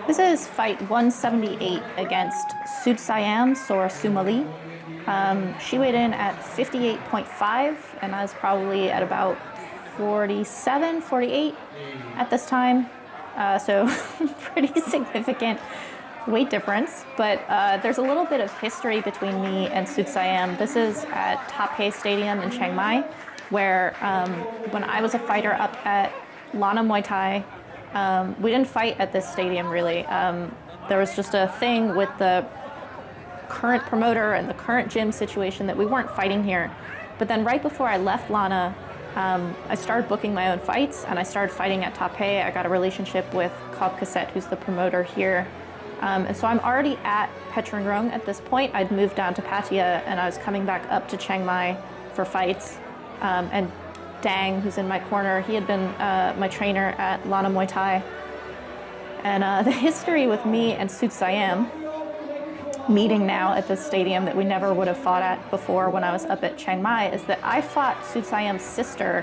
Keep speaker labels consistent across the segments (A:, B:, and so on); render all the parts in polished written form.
A: This is fight 178 against Sudsiam Sor Sumalee. She weighed in at 58.5, and I was probably at about 47, 48 at this time. So pretty significant weight difference. But there's a little bit of history between me and Sudsiam. This is at Thai Stadium in Chiang Mai, where when I was a fighter up at Lana Muay Thai, we didn't fight at this stadium really. There was just a thing with the current promoter and the current gym situation that we weren't fighting here. But then right before I left Lana, I started booking my own fights and I started fighting at Thai. I got a relationship with Cobb Cassette, who's the promoter here. And so I'm already at Petrungrung at this point. I'd moved down to Pattaya and I was coming back up to Chiang Mai for fights. And Dang, who's in my corner, he had been my trainer at Lana Muay Thai. And the history with me and Sudsiam meeting now at this stadium that we never would have fought at before when I was up at Chiang Mai is that I fought Sudsiam's sister,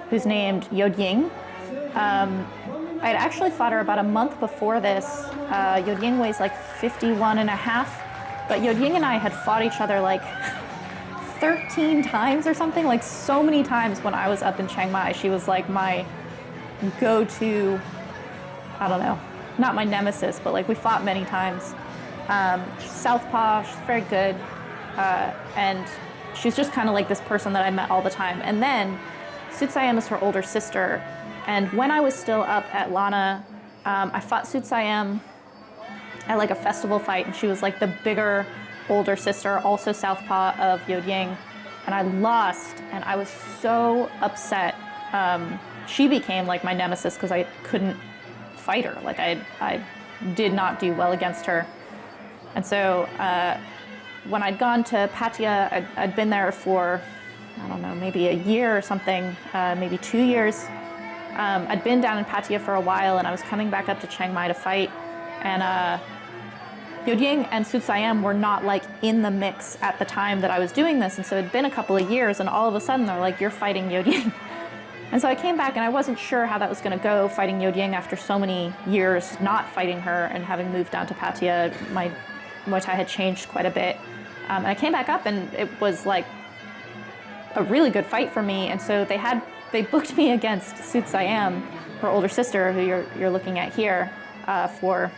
A: who's named Yodying. I'd actually fought her about a month before this. Yodying weighs like 51 and a half, but Yodying and I had fought each other like 13 times or something, like so many times when I was up in Chiang Mai. She was like my go-to, I don't know, not my nemesis, but like we fought many times. She's southpaw, she's very good, and she's just kind of like this person that I met all the time. And then Sudsiam is her older sister, and when I was still up at Lana, I fought Sudsiam at like a festival fight, and she was like the bigger, older sister, also southpaw of Yodying, and I lost, and I was so upset. She became like my nemesis because I couldn't fight her. Like I did not do well against her. And so when I'd gone to Pattaya, I'd been there for, I don't know, maybe a year or something, maybe 2 years. I'd been down in Pattaya for a while and I was coming back up to Chiang Mai to fight. And Yodying and Sudsiam were not like in the mix at the time that I was doing this. And so it'd been a couple of years and all of a sudden they're like, you're fighting Yodying. And so I came back and I wasn't sure how that was going to go, fighting Yodying after so many years not fighting her and having moved down to Pattaya. My Muay Thai had changed quite a bit. And I came back up and it was like a really good fight for me. And so they booked me against Sudsiam, her older sister, who you're looking at here, for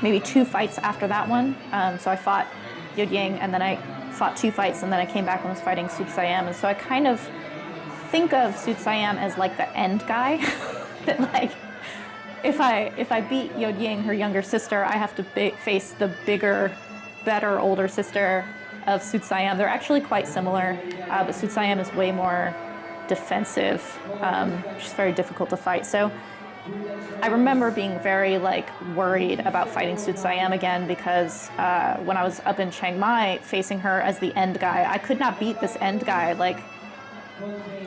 A: maybe 2 fights after that one. So I fought Yodying and then I fought 2 fights and then I came back and was fighting Sudsiam. And so I kind of think of Sudsiam as like the end guy. That like, if I beat Yodying, her younger sister, I have to face the bigger, better older sister of Sudsiam. They're actually quite similar, but Sudsiam is way more defensive. She's very difficult to fight. So I remember being very like worried about fighting Sudsiam again because when I was up in Chiang Mai facing her as the end guy, I could not beat this end guy. Like,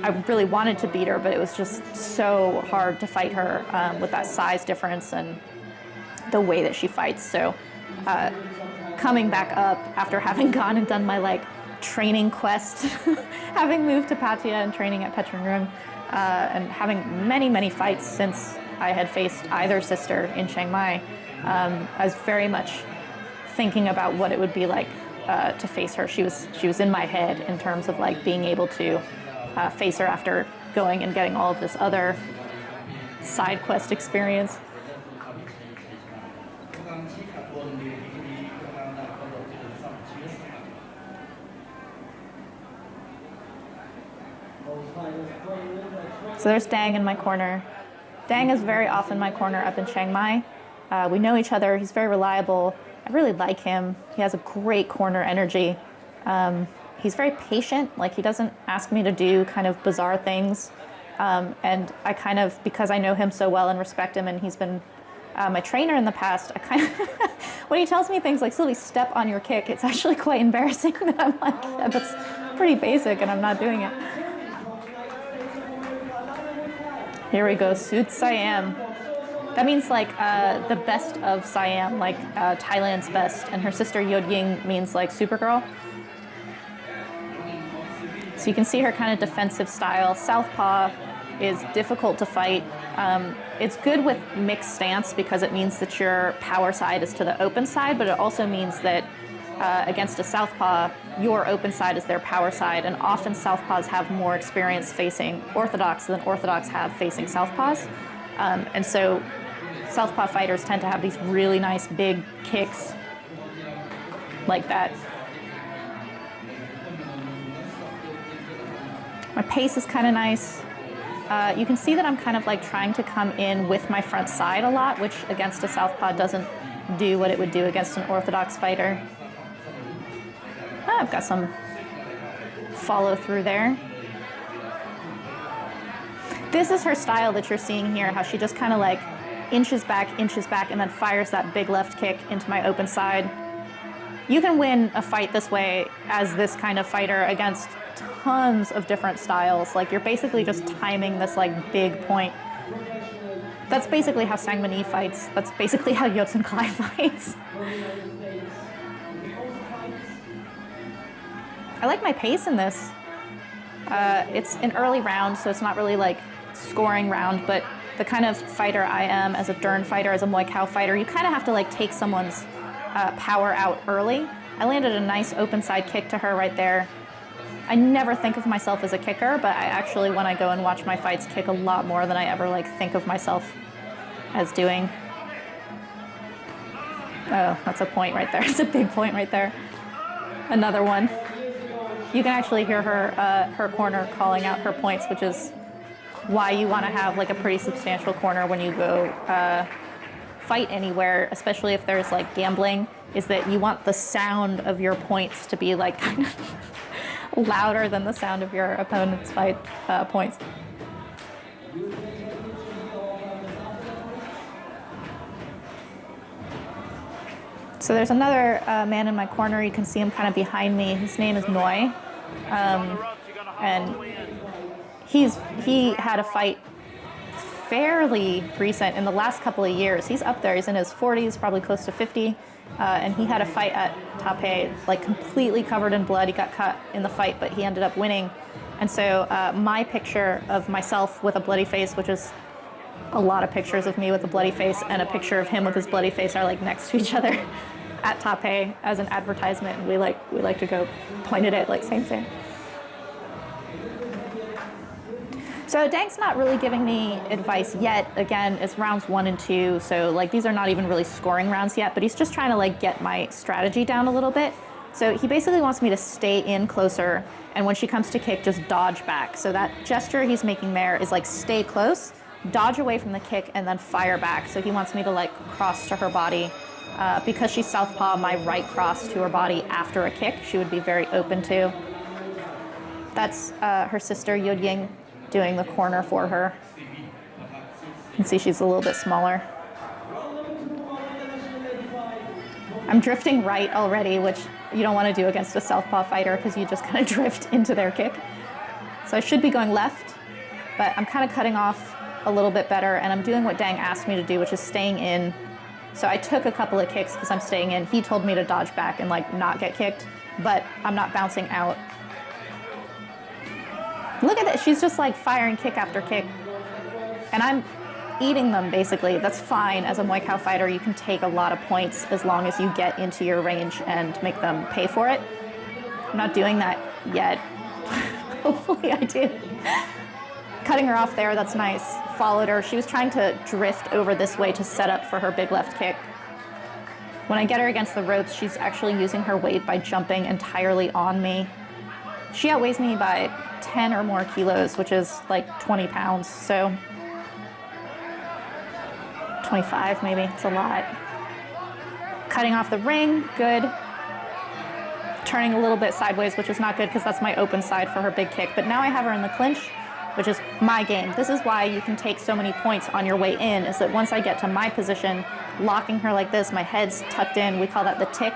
A: I really wanted to beat her, but it was just so hard to fight her with that size difference and the way that she fights. So coming back up after having gone and done my like training quest, having moved to Pattaya and training at Petrungrung, and having many, many fights since I had faced either sister in Chiang Mai, I was very much thinking about what it would be like to face her. She was in my head in terms of like being able to face her after going and getting all of this other side quest experience. So there's Dang in my corner. Dang is very often my corner up in Chiang Mai. We know each other. He's very reliable. I really like him. He has a great corner energy. He's very patient. Like, he doesn't ask me to do kind of bizarre things. And I kind of, because I know him so well and respect him, and he's been my trainer in the past, I kind of, when he tells me things like, Sylvie, step on your kick, it's actually quite embarrassing that I'm like, yeah, that's pretty basic and I'm not doing it. Here we go, Sudsiam. That means like the best of Siam, like Thailand's best. And her sister Yodying means like Supergirl. So you can see her kind of defensive style, southpaw, is difficult to fight. It's good with mixed stance because it means that your power side is to the open side, but it also means that against a southpaw, your open side is their power side, and often southpaws have more experience facing orthodox than orthodox have facing southpaws. And so southpaw fighters tend to have these really nice big kicks like that. My pace is kind of nice. You can see that I'm kind of like trying to come in with my front side a lot, which against a southpaw doesn't do what it would do against an orthodox fighter. I've got some follow through there. This is her style that you're seeing here, how she just kind of like inches back, and then fires that big left kick into my open side. You can win a fight this way as this kind of fighter against tons of different styles. Like, you're basically just timing this like big point. That's basically how Sangmani fights. That's basically how Yotsun Kai fights. I like my pace in this. It's an early round, so it's not really like scoring round, but the kind of fighter I am as a Dern fighter, as a Muay Thai fighter, you kind of have to like take someone's power out early. I landed a nice open side kick to her right there. I never think of myself as a kicker, but I actually, when I go and watch my fights, kick a lot more than I ever like think of myself as doing. Oh, that's a point right there. It's a big point right there. Another one. You can actually hear her corner calling out her points, which is why you want to have like a pretty substantial corner when you go fight anywhere, especially if there's like gambling, is that you want the sound of your points to be like kind of louder than the sound of your opponent's points. So there's another man in my corner. You can see him kind of behind me. His name is Noi, and he had a fight fairly recent in the last couple of years. He's up there. He's in his 40s, probably close to 50, and he had a fight at Taipei, like completely covered in blood. He got cut in the fight, but he ended up winning. And so my picture of myself with a bloody face, which is a lot of pictures of me with a bloody face, and a picture of him with his bloody face are like next to each other at Taipei as an advertisement, and we like to go point it at like same. So Dang's not really giving me advice yet. Again, it's rounds 1 and 2, so like these are not even really scoring rounds yet, but he's just trying to like get my strategy down a little bit. So he basically wants me to stay in closer, and when she comes to kick, just dodge back. So that gesture he's making there is like stay close, dodge away from the kick, and then fire back. So he wants me to like cross to her body. Because she's southpaw, my right cross to her body after a kick, she would be very open to. That's her sister, Yod Ying, doing the corner for her. You can see she's a little bit smaller. I'm drifting right already, which you don't want to do against a southpaw fighter because you just kind of drift into their kick. So I should be going left, but I'm kind of cutting off a little bit better, and I'm doing what Dang asked me to do, which is staying in. So I took a couple of kicks because I'm staying in. He told me to dodge back and like not get kicked, but I'm not bouncing out. Look at that, she's just like firing kick after kick. And I'm eating them basically. That's fine. As a Muay Thai fighter, you can take a lot of points as long as you get into your range and make them pay for it. I'm not doing that yet. Hopefully I do. Cutting her off there, that's nice. Followed her. She was trying to drift over this way to set up for her big left kick. When I get her against the ropes, she's actually using her weight by jumping entirely on me. She outweighs me by 10 or more kilos, which is like 20 pounds, so 25 maybe, it's a lot. Cutting off the ring, good. Turning a little bit sideways, which is not good because that's my open side for her big kick, but now I have her in the clinch, which is my game. This is why you can take so many points on your way in, is that once I get to my position, locking her like this, my head's tucked in, we call that the tick.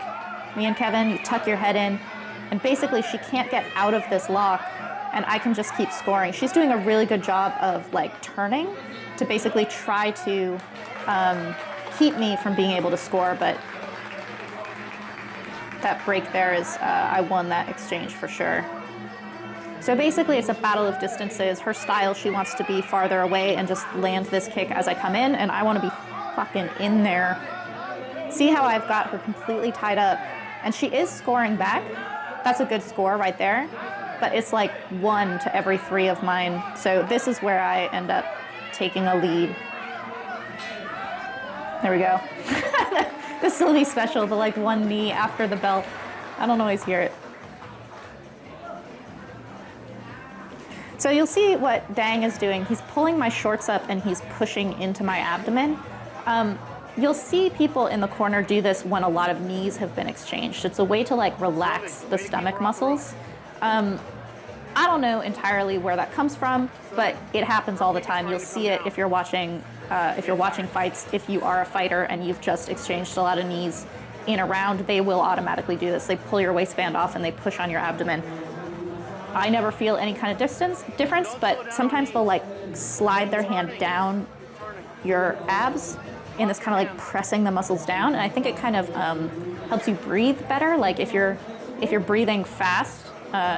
A: Me and Kevin, you tuck your head in, and basically she can't get out of this lock, and I can just keep scoring. She's doing a really good job of like turning to basically try to keep me from being able to score, but that break there is, I won that exchange for sure. So basically it's a battle of distances. Her style, she wants to be farther away and just land this kick as I come in, and I want to be fucking in there. See how I've got her completely tied up, and she is scoring back. That's a good score right there, but it's like 1 to every 3 of mine. So this is where I end up taking a lead. There we go. The Sylvie special, the like one knee after the bell. I don't always hear it. So you'll see what Dang is doing. He's pulling my shorts up and he's pushing into my abdomen. You'll see people in the corner do this when a lot of knees have been exchanged. It's a way to like relax the stomach muscles. I don't know entirely where that comes from, but it happens all the time. You'll see it if you're watching fights. If you are a fighter and you've just exchanged a lot of knees in a round, they will automatically do this. They pull your waistband off and they push on your abdomen. I never feel any kind of difference, but sometimes they'll like slide their hand down your abs in this kind of like pressing the muscles down, and I think it kind of helps you breathe better. Like if you're breathing fast,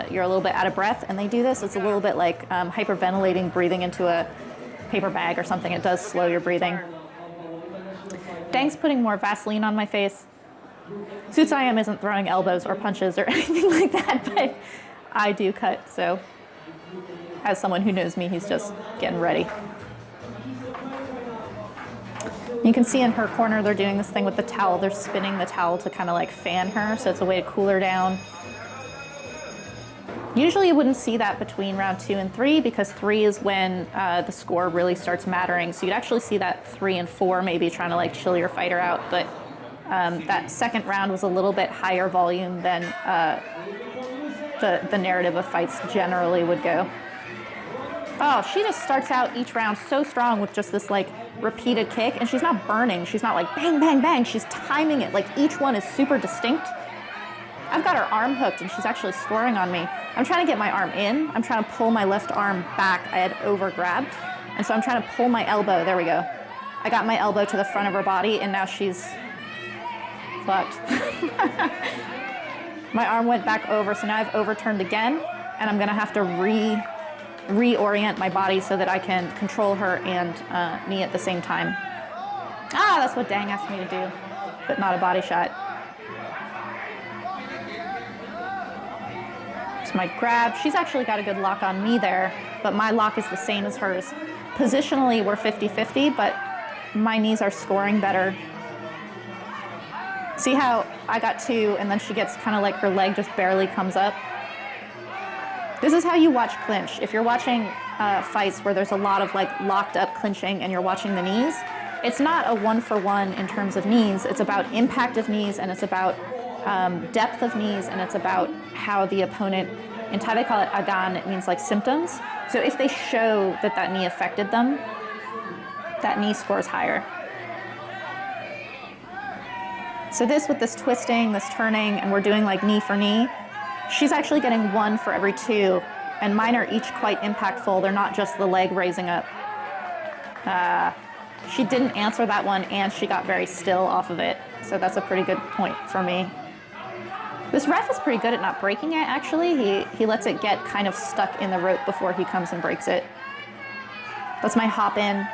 A: you're a little bit out of breath, and they do this. It's a little bit like hyperventilating, breathing into a paper bag or something. It does slow your breathing. Dang's putting more Vaseline on my face. Sudsiam isn't throwing elbows or punches or anything like that, but I do cut, so as someone who knows me, he's just getting ready. You can see in her corner, they're doing this thing with the towel. They're spinning the towel to kind of like fan her, so it's a way to cool her down. Usually you wouldn't see that between round 2 and 3 because 3 is when the score really starts mattering. So you'd actually see that 3 and 4 maybe trying to like chill your fighter out, but that second round was a little bit higher volume than the narrative of fights generally would go. Oh, she just starts out each round so strong with just this like repeated kick, and she's not burning. She's not like bang, bang, bang. She's timing it. Like each one is super distinct. I've got her arm hooked and she's actually scoring on me. I'm trying to get my arm in. I'm trying to pull my left arm back. I had over grabbed. And so I'm trying to pull my elbow. There we go. I got my elbow to the front of her body and now she's fucked. My arm went back over, so now I've overturned again, and I'm gonna have to reorient my body so that I can control her and me at the same time. Ah, that's what Dang asked me to do, but not a body shot. It's my grab. She's actually got a good lock on me there, but my lock is the same as hers. Positionally, we're 50-50, but my knees are scoring better. See how I got 2, and then she gets kind of like her leg just barely comes up? This is how you watch clinch. If you're watching fights where there's a lot of like locked up clinching and you're watching the knees, it's not a 1-for-1 in terms of knees. It's about impact of knees, and it's about depth of knees, and it's about how the opponent, in Thai they call it agan, it means like symptoms. So if they show that that knee affected them, that knee scores higher. So this with this twisting, this turning, and we're doing like knee for knee, she's actually getting 1 for every 2, and mine are each quite impactful. They're not just the leg raising up. She didn't answer that one, and she got very still off of it. So that's a pretty good point for me. This ref is pretty good at not breaking it, actually. He lets it get kind of stuck in the rope before he comes and breaks it. That's my hop in.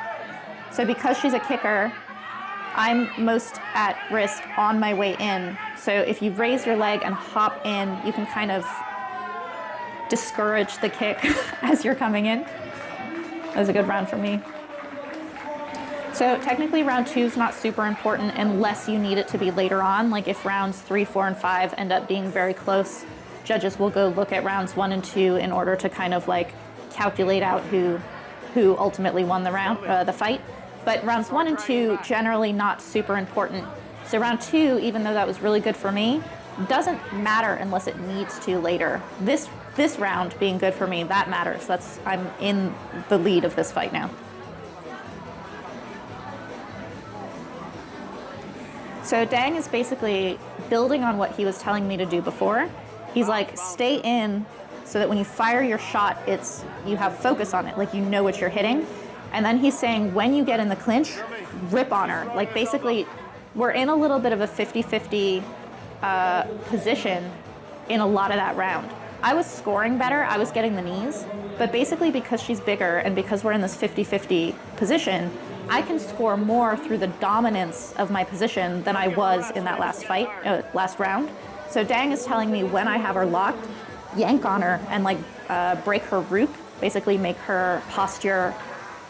A: So because she's a kicker, I'm most at risk on my way in. So if you raise your leg and hop in, you can kind of discourage the kick as you're coming in. That was a good round for me. So technically round 2 is not super important unless you need it to be later on. Like if rounds 3, 4, and 5 end up being very close, judges will go look at rounds 1 and 2 in order to kind of like calculate out who ultimately won the fight. But rounds 1 and 2, generally not super important. So round 2, even though that was really good for me, doesn't matter unless it needs to later. This round being good for me, that matters. I'm in the lead of this fight now. So Dang is basically building on what he was telling me to do before. He's like, stay in so that when you fire your shot, you have focus on it, like you know what you're hitting. And then he's saying, when you get in the clinch, rip on her. Like basically, we're in a little bit of a 50-50 position in a lot of that round. I was scoring better, I was getting the knees, but basically because she's bigger and because we're in this 50-50 position, I can score more through the dominance of my position than I was in that last round. So Dang is telling me when I have her locked, yank on her and like break her root, basically make her posture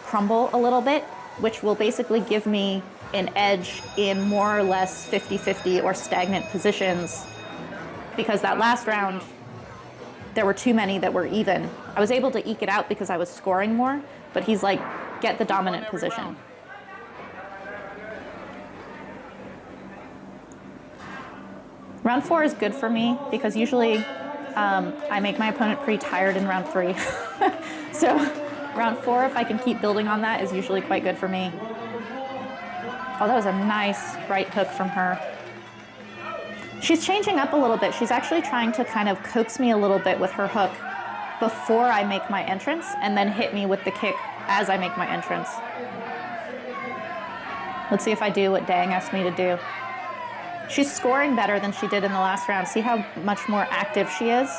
A: crumble a little bit, which will basically give me an edge in more or less 50-50 or stagnant positions, because that last round, there were too many that were even. I was able to eke it out because I was scoring more, but he's like, get the dominant position. Round 4 is good for me because usually I make my opponent pretty tired in round 3. So round 4, if I can keep building on that, is usually quite good for me. Oh, that was a nice right hook from her. She's changing up a little bit. She's actually trying to kind of coax me a little bit with her hook before I make my entrance, and then hit me with the kick as I make my entrance. Let's see if I do what Dang asked me to do. She's scoring better than she did in the last round. See how much more active she is?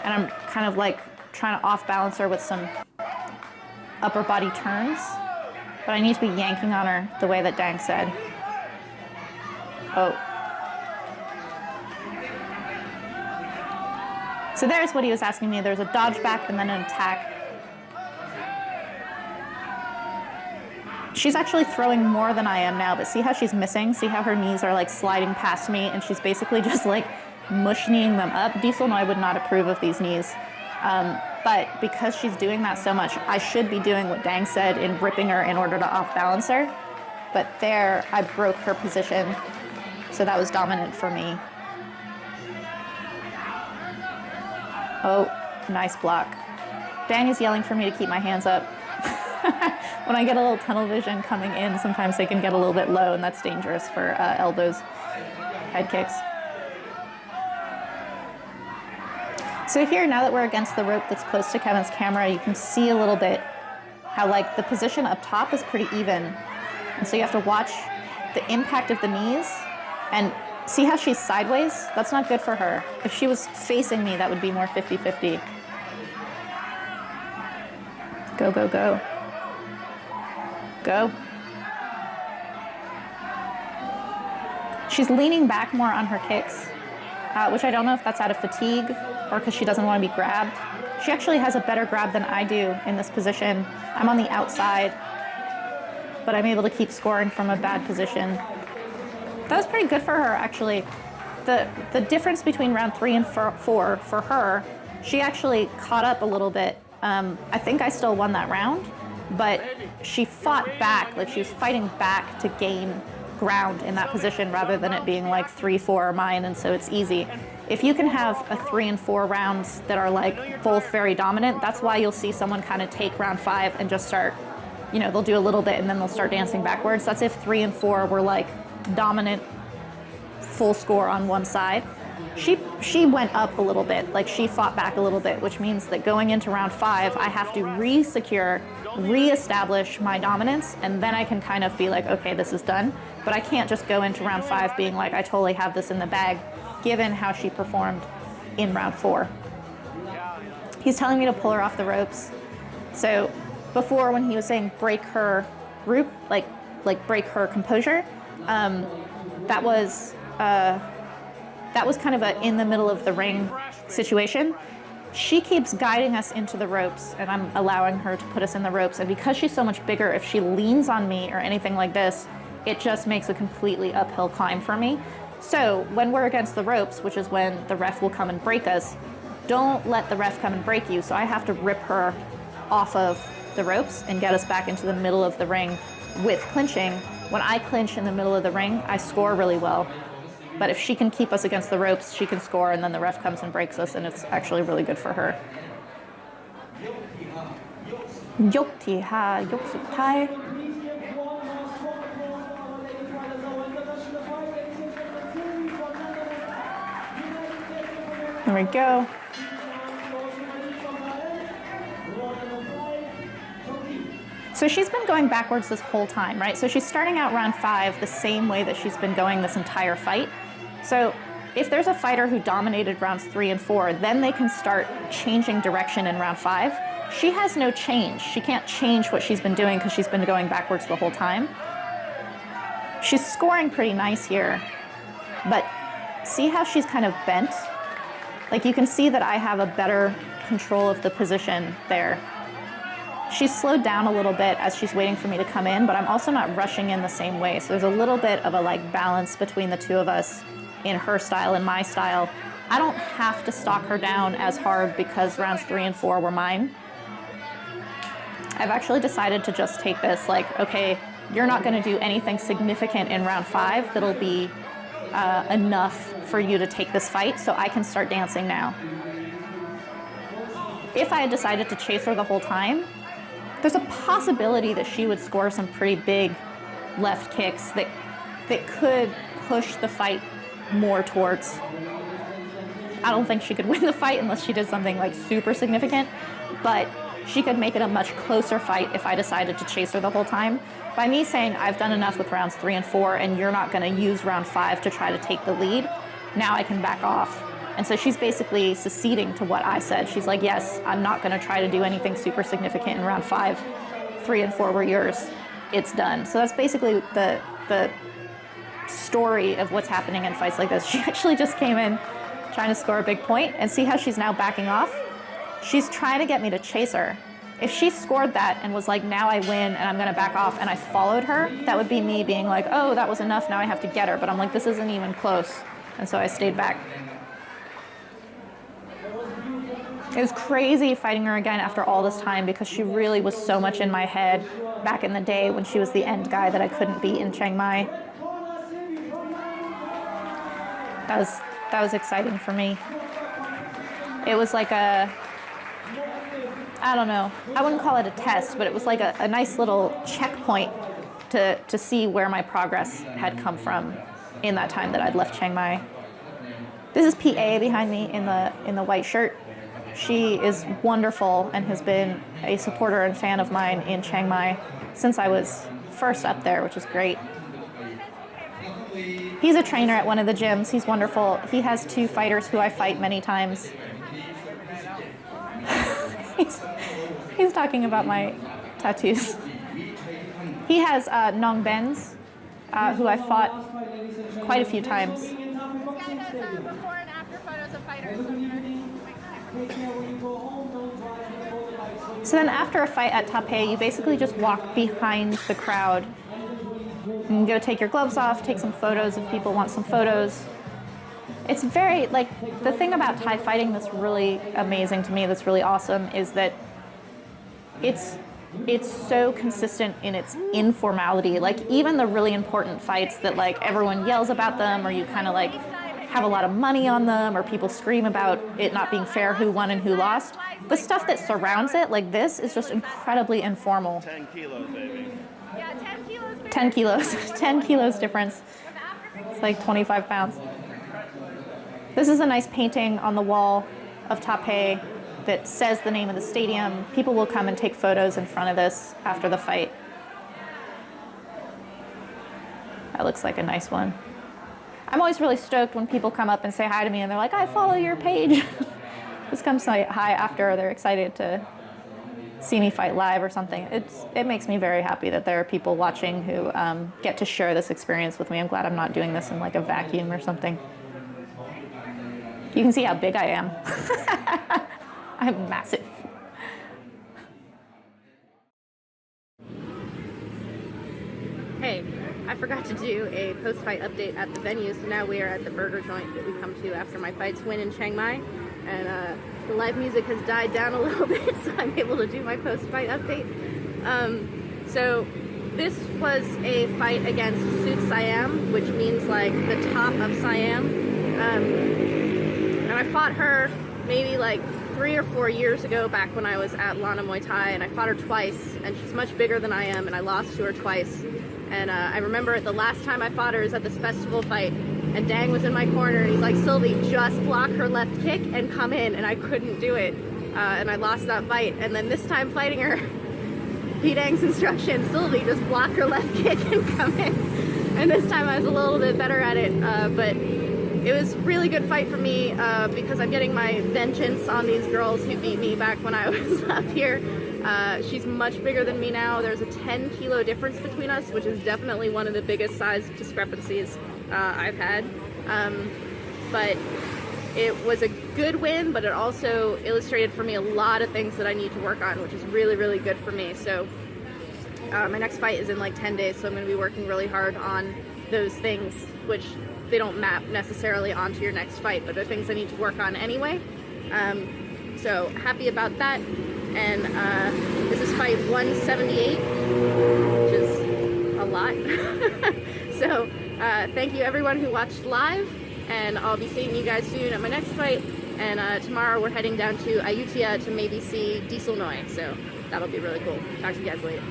A: And I'm kind of like trying to off balance her with some upper body turns. But I need to be yanking on her the way that Dang said. Oh. So there's what he was asking me. There's a dodge back and then an attack. She's actually throwing more than I am now, but see how she's missing? See how her knees are like sliding past me and she's basically just like mush-kneeing them up? Diesel Noi would not approve of these knees. But because she's doing that so much, I should be doing what Dang said in ripping her in order to off-balance her. But there, I broke her position, so that was dominant for me. Oh, nice block. Dang is yelling for me to keep my hands up. When I get a little tunnel vision coming in, sometimes they can get a little bit low, and that's dangerous for elbows, head kicks. So here, now that we're against the rope that's close to Kevin's camera, you can see a little bit how like the position up top is pretty even. And so you have to watch the impact of the knees and see how she's sideways? That's not good for her. If she was facing me, that would be more 50-50. Go, go, go. Go. She's leaning back more on her kicks, which I don't know if that's out of fatigue or because she doesn't want to be grabbed. She actually has a better grab than I do in this position. I'm on the outside, but I'm able to keep scoring from a bad position. That was pretty good for her, actually. The difference between round 3 and 4 for her, she actually caught up a little bit. I think I still won that round, but she fought back, like she was fighting back to gain ground in that position rather than it being like 3-4 mine, and so it's easy. If you can have a 3 and 4 rounds that are like both very dominant, that's why you'll see someone kind of take round 5 and just start, you know, they'll do a little bit and then they'll start dancing backwards. That's if 3 and 4 were like dominant, full score on one side. She went up a little bit, like she fought back a little bit, which means that going into round 5, I have to re-secure, re-establish my dominance, and then I can kind of be like, okay, this is done. But I can't just go into round 5 being like, I totally have this in the bag, given how she performed in round 4. He's telling me to pull her off the ropes. So before, when he was saying break her root, like break her composure, that was kind of a in the middle of the ring situation. She keeps guiding us into the ropes, and I'm allowing her to put us in the ropes. And because she's so much bigger, if she leans on me or anything like this, it just makes a completely uphill climb for me. So when we're against the ropes, which is when the ref will come and break us, don't let the ref come and break you. So I have to rip her off of the ropes and get us back into the middle of the ring with clinching. When I clinch in the middle of the ring, I score really well. But if she can keep us against the ropes, she can score, and then the ref comes and breaks us, and it's actually really good for her. Yokti ha, yok suk thai. There we go. So she's been going backwards this whole time, right? So she's starting out round 5 the same way that she's been going this entire fight. So if there's a fighter who dominated rounds 3 and 4, then they can start changing direction in round 5. She has no change. She can't change what she's been doing because she's been going backwards the whole time. She's scoring pretty nice here, but see how she's kind of bent? Like, you can see that I have a better control of the position there. She's slowed down a little bit as she's waiting for me to come in, but I'm also not rushing in the same way. So there's a little bit of a like balance between the two of us in her style and my style. I don't have to stalk her down as hard because rounds 3 and 4 were mine. I've actually decided to just take this like, okay, you're not gonna do anything significant in round 5 that'll be enough for you to take this fight, so I can start dancing now. If I had decided to chase her the whole time, there's a possibility that she would score some pretty big left kicks that could push the fight more towards. I don't think she could win the fight unless she did something like super significant, but she could make it a much closer fight if I decided to chase her the whole time. By me saying I've done enough with rounds 3 and 4 and you're not gonna use round 5 to try to take the lead, now I can back off. And so she's basically seceding to what I said. She's like, yes, I'm not gonna try to do anything super significant in round 5. 3 and 4 were yours. It's done. So that's basically the story of what's happening in fights like this. She actually just came in trying to score a big point, and see how she's now backing off? She's trying to get me to chase her. If she scored that and was like, now I win and I'm gonna back off, and I followed her, that would be me being like, oh, that was enough, now I have to get her. But I'm like, this isn't even close. And so I stayed back. It was crazy fighting her again after all this time because she really was so much in my head back in the day when she was the end guy that I couldn't beat in Chiang Mai. That was exciting for me. It was like a, I don't know, I wouldn't call it a test, but it was like a nice little checkpoint to see where my progress had come from in that time that I'd left Chiang Mai. This is PA behind me in the white shirt. She is wonderful and has been a supporter and fan of mine in Chiang Mai since I was first up there, which is great. He's a trainer at one of the gyms. He's wonderful. He has 2 fighters who I fight many times. He's talking about my tattoos. He has Nong Benz, who I fought quite a few times.
B: This guy does before and after photos of fighters.
A: So then after a fight at Taipei, you basically just walk behind the crowd and go take your gloves off, take some photos if people want some photos. It's very, like, the thing about Thai fighting that's really amazing to me, that's really awesome, is that it's so consistent in its informality. Like, even the really important fights that, like, everyone yells about them, or you kind of, like, have a lot of money on them, or people scream about it not being fair who won and who lost, the stuff that surrounds it, like this, is just incredibly informal.
B: 10 kilos, baby. Yeah, 10 kilos.
A: 10 kilos. 10 kilos difference. It's like 25 pounds. This is a nice painting on the wall of Taipei that says the name of the stadium. People will come and take photos in front of this after the fight. That looks like a nice one. I'm always really stoked when people come up and say hi to me and they're like, I follow your page. Just come say hi after, they're excited to see me fight live or something. It makes me very happy that there are people watching who get to share this experience with me. I'm glad I'm not doing this in like a vacuum or something. You can see how big I am. I'm massive. Hey, I forgot to do a post-fight update at the venue, so now we are at the burger joint that we come to after my fights win in Chiang Mai, and the live music has died down a little bit, so I'm able to do my post-fight update. So this was a fight against Sudsiam, which means like the top of Siam, and I fought her maybe like 3 or 4 years ago, back when I was at Lana Muay Thai, and I fought her twice, and she's much bigger than I am, and I lost to her twice. And I remember the last time I fought her was at this festival fight, and Dang was in my corner, and he's like, Sylvie, just block her left kick and come in, and I couldn't do it, and I lost that fight. And then this time fighting her, P. Dang's instruction, Sylvie, just block her left kick and come in. And this time I was a little bit better at it, but
B: it was a really good fight for me because I'm getting my vengeance on these girls who beat me back when I was up here. She's much bigger than me now. There's a 10-kilo difference between us, which is definitely one of the biggest size discrepancies I've had. But it was a good win, but it also illustrated for me a lot of things that I need to work on, which is really, really good for me. So my next fight is in like 10 days, so I'm going to be working really hard on those things, which they don't map necessarily onto your next fight, but they're things I need to work on anyway. So happy about that. And this is fight 178, which is a lot. So thank you everyone who watched live, and I'll be seeing you guys soon at my next fight. And tomorrow we're heading down to Ayutthaya to maybe see Diesel Noi, so that'll be really cool. Talk to you guys later.